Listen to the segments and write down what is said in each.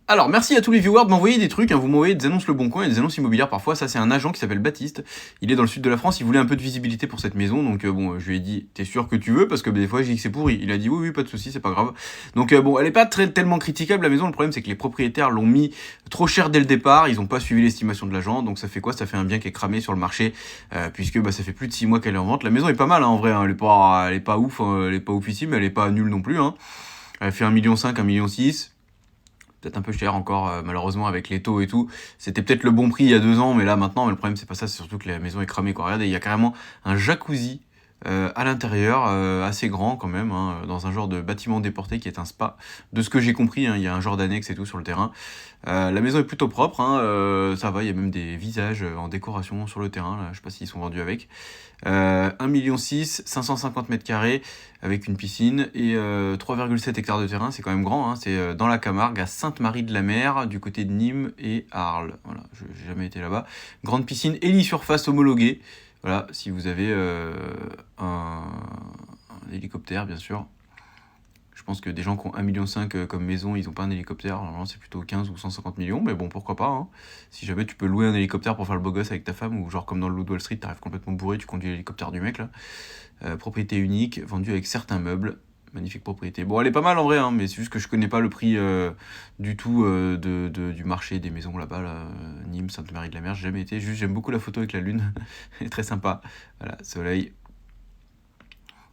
Alors, merci à tous les viewers de m'envoyer des trucs, hein. Vous m'envoyez des annonces Le Bon Coin et des annonces immobilières parfois. Ça, c'est un agent qui s'appelle Baptiste. Il est dans le sud de la France. Il voulait un peu de visibilité pour cette maison. Donc, bon, je lui ai dit, t'es sûr que tu veux? Parce que des fois, j'ai dit que c'est pourri. Il a dit, oui, oui, pas de souci, c'est pas grave. Donc, bon, elle est pas tellement critiquable, la maison. Le problème, c'est que les propriétaires l'ont mis trop cher dès le départ. Ils ont pas suivi l'estimation de l'agent. Donc, ça fait quoi? Ça fait un bien qui est cramé sur le marché. Puisque, bah, ça fait plus de 6 mois qu'elle est en vente. La maison est pas mal, hein, en vrai, hein. Elle est pas ouf, hein. Elle est pas oufissime, mais elle est pas nulle non plus, hein. Elle fait 1,5 million, 1,6 million. Peut-être un peu cher encore, malheureusement avec les taux et tout. C'était peut-être le bon prix il y a 2 ans, mais là maintenant, mais le problème c'est pas ça, c'est surtout que la maison est cramée, quoi. Regardez, il y a carrément un jacuzzi à l'intérieur, assez grand quand même, hein, dans un genre de bâtiment déporté qui est un spa. De ce que j'ai compris, hein, il y a un genre d'annexe et tout sur le terrain. La maison est plutôt propre, hein, ça va, il y a même des visages en décoration sur le terrain, là, je sais pas s'ils sont vendus avec. 1,6 million, 550 mètres carrés, avec une piscine, et 3,7 hectares de terrain, c'est quand même grand, hein, c'est dans la Camargue, à Sainte-Marie-de-la-Mer, du côté de Nîmes et Arles. Voilà, j'ai jamais été là-bas. Grande piscine, hélisurface homologuée. Voilà, si vous avez un hélicoptère, bien sûr. Je pense que des gens qui ont 1,5 million comme maison, ils n'ont pas un hélicoptère. Normalement, c'est plutôt 15 ou 150 millions, mais bon, pourquoi pas, hein. Si jamais tu peux louer un hélicoptère pour faire le beau gosse avec ta femme, ou genre comme dans le Loup de Wall Street, t'arrives complètement bourré, tu conduis l'hélicoptère du mec, là. Propriété unique, vendue avec certains meubles. Magnifique propriété. Bon, elle est pas mal en vrai, hein, mais c'est juste que je connais pas le prix du tout du marché des maisons là-bas, là, Nîmes, Sainte-Marie-de-la-Mer. J'ai jamais été. Juste, j'aime beaucoup la photo avec la lune. Elle est très sympa. Voilà, soleil.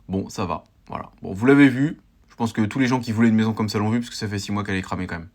Bon, ça va. Voilà. Bon, vous l'avez vu. Je pense que tous les gens qui voulaient une maison comme ça l'ont vu, parce que ça fait 6 mois qu'elle est cramée quand même.